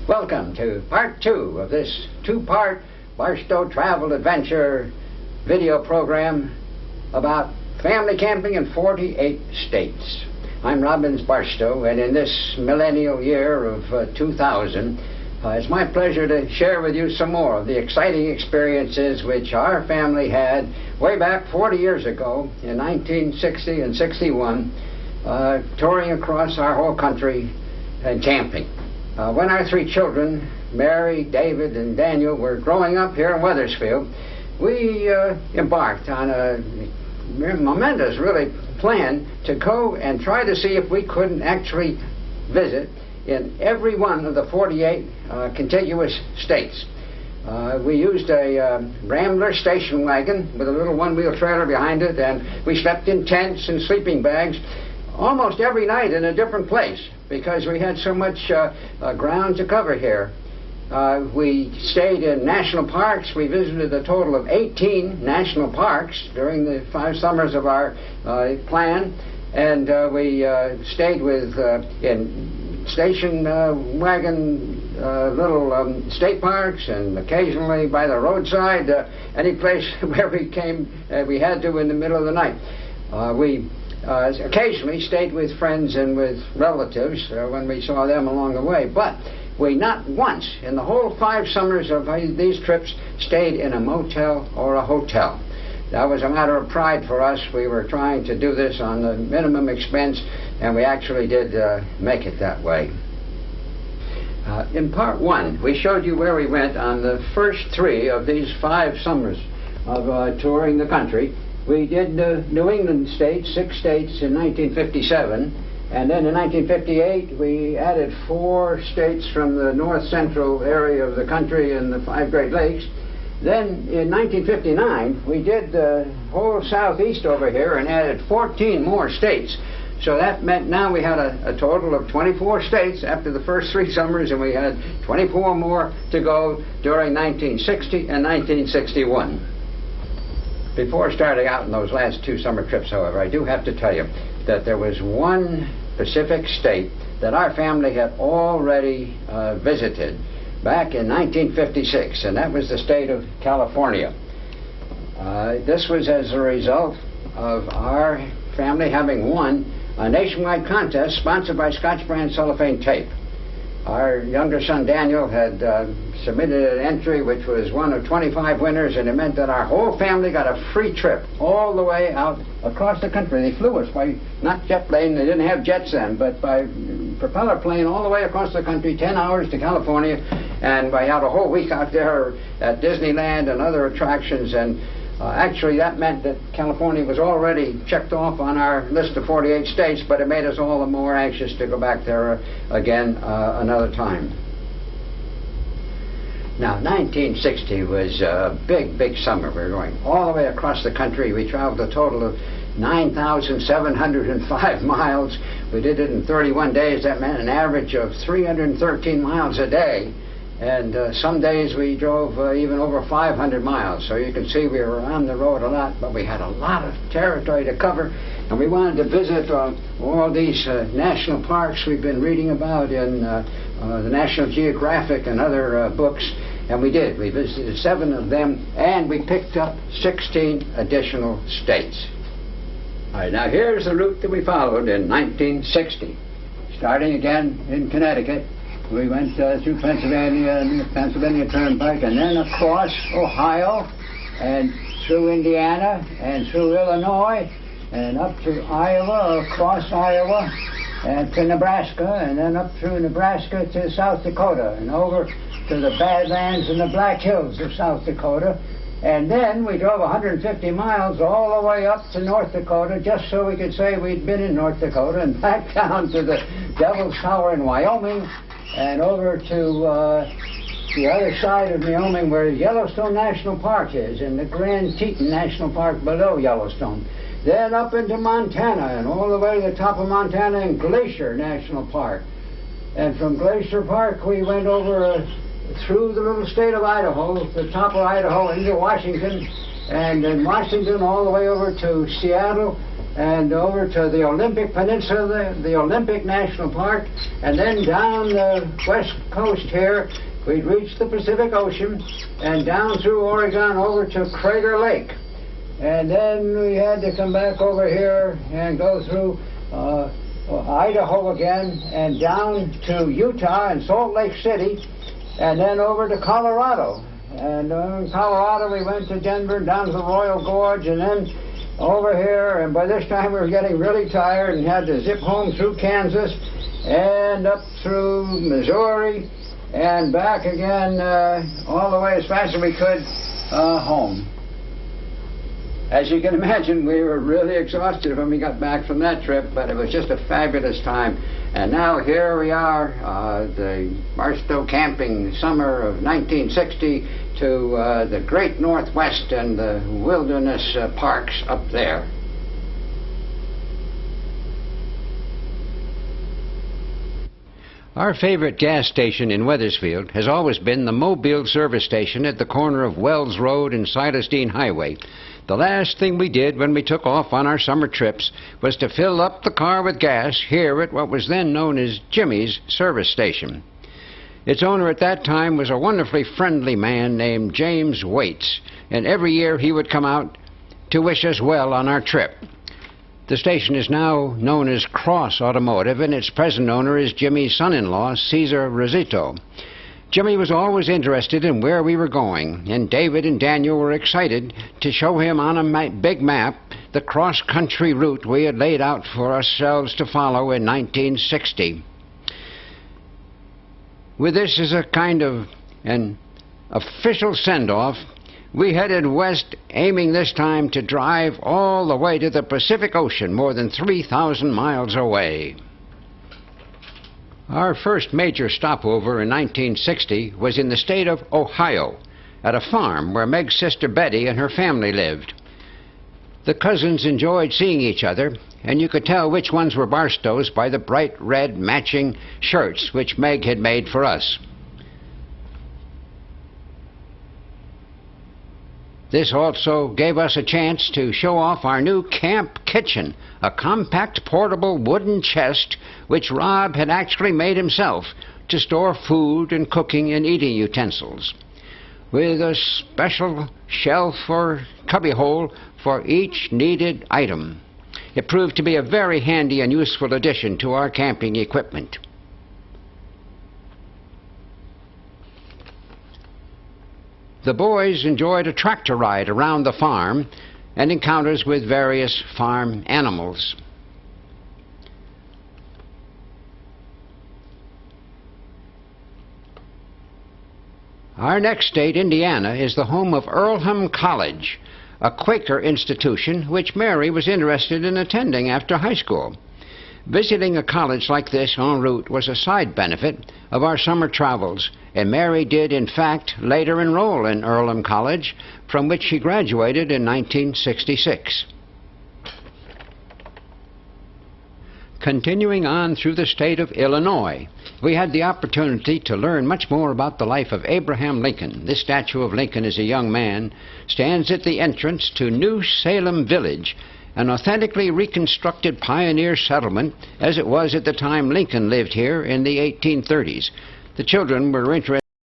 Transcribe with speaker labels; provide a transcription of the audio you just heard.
Speaker 1: Welcome to part 2 of this 2-part Barstow Travel Adventure video program about family camping in 48 states. I'm Robbins Barstow, and in this millennial year of 2000, it's my pleasure to share with you some more of the exciting experiences which our family had way back 40 years ago in 1960 and 61, touring across our whole country and camping. When our 3 children, Mary, David, and Daniel, were growing up here in Wethersfield, we embarked on a momentous, really, plan to go and try to see if we couldn't actually visit in every one of the 48 contiguous states. We used a Rambler station wagon with a little one-wheel trailer behind it, and we slept in tents and sleeping bags almost every night in a different place because we had so much ground to cover here. We stayed in national parks. We visited a total of 18 national parks during the 5 summers of our plan, and we stayed with in station wagon little state parks, and occasionally by the roadside, any place where we came we had to in the middle of the night. We occasionally stayed with friends and with relatives when we saw them along the way, but we not once in the whole 5 summers of these trips stayed in a motel or a hotel. That was a matter of pride for us. We were trying to do this on the minimum expense, and we actually did make it that way. In part 1, we showed you where we went on the first 3 of these 5 summers of touring the country. We did New England states, 6 states in 1957, and then in 1958 we added 4 states from the north central area of the country and the 5 Great Lakes. Then in 1959 we did the whole southeast over here and added 14 more states. So that meant now we had a total of 24 states after the first 3 summers, and we had 24 more to go during 1960 and 1961. Before starting out in those last 2 summer trips, however, I do have to tell you that there was one Pacific state that our family had already visited back in 1956, and that was the state of California. This was as a result of our family having won a nationwide contest sponsored by Scotch Brand Cellophane Tape. Our younger son Daniel had submitted an entry which was one of 25 winners, and it meant that our whole family got a free trip all the way out across the country. They flew us by, not jet plane, they didn't have jets then, but by propeller plane all the way across the country, 10 hours to California, and we had a whole week out there at Disneyland and other attractions. And actually that meant that California was already checked off on our list of 48 states, but it made us all the more anxious to go back there again another time. Now, 1960 was a big summer. We were going all the way across the country. We traveled a total of 9,705 miles. We did it in 31 days. That meant an average of 313 miles a day. And some days we drove even over 500 miles. So you can see we were on the road a lot, but we had a lot of territory to cover. And we wanted to visit all these national parks we've been reading about in the National Geographic and other books. And we did. We visited 7 of them, and we picked up 16 additional states. All right, now here's the route that we followed in 1960. Starting again in Connecticut, we went through Pennsylvania and the Pennsylvania Turnpike, and then across Ohio, and through Indiana, and through Illinois, and up to Iowa, across Iowa, and to Nebraska, and then up through Nebraska to South Dakota, and over to the Badlands and the Black Hills of South Dakota. And then we drove 150 miles all the way up to North Dakota just so we could say we'd been in North Dakota, and back down to the Devil's Tower in Wyoming, and over to the other side of Wyoming where Yellowstone National Park is, and the Grand Teton National Park below Yellowstone. Then up into Montana, and all the way to the top of Montana in Glacier National Park. And from Glacier Park we went over through the little state of Idaho, the top of Idaho, into Washington, and in Washington all the way over to Seattle, and over to the Olympic Peninsula, the Olympic National Park, and then down the west coast here, we'd reach the Pacific Ocean, and down through Oregon over to Crater Lake. And then we had to come back over here and go through Idaho again, and down to Utah and Salt Lake City, and then over to Colorado. And in Colorado we went to Denver, down to the Royal Gorge, and then over here, and by this time we were getting really tired and had to zip home through Kansas and up through Missouri and back again all the way as fast as we could home. As you can imagine, we were really exhausted when we got back from that trip, but it was just a fabulous time. And now here we are, the Barstow Camping summer of 1960 to the great Northwest and the wilderness parks up there. Our favorite gas station in Wethersfield has always been the Mobile service station at the corner of Wells Road and Silas Deane Highway. The last thing we did when we took off on our summer trips was to fill up the car with gas here at what was then known as Jimmy's service station. Its owner at that time was a wonderfully friendly man named James Waits, and every year he would come out to wish us well on our trip. The station is now known as Cross Automotive, and its present owner is Jimmy's son-in-law, Cesar Rosito. Jimmy was always interested in where we were going, and David and Daniel were excited to show him on a big map the cross-country route we had laid out for ourselves to follow in 1960. With this as a kind of an official send-off, we headed west, aiming this time to drive all the way to the Pacific Ocean, more than 3,000 miles away. Our first major stopover in 1960 was in the state of Ohio, at a farm where Meg's sister Betty and her family lived. The cousins enjoyed seeing each other, and you could tell which ones were Barstows by the bright red matching shirts which Meg had made for us. This also gave us a chance to show off our new camp kitchen, a compact portable wooden chest which Rob had actually made himself to store food and cooking and eating utensils, with a special shelf or cubbyhole for each needed item. It proved to be a very handy and useful addition to our camping equipment. The boys enjoyed a tractor ride around the farm and encounters with various farm animals. Our next state, Indiana, is the home of Earlham College, a Quaker institution which Mary was interested in attending after high school. Visiting a college like this en route was a side benefit of our summer travels, and Mary did, in fact, later enroll in Earlham College, from which she graduated in 1966. Continuing on through the state of Illinois, we had the opportunity to learn much more about the life of Abraham Lincoln. This statue of Lincoln as a young man stands at the entrance to New Salem Village, an authentically reconstructed pioneer settlement as it was at the time Lincoln lived here in the 1830s. The children were interested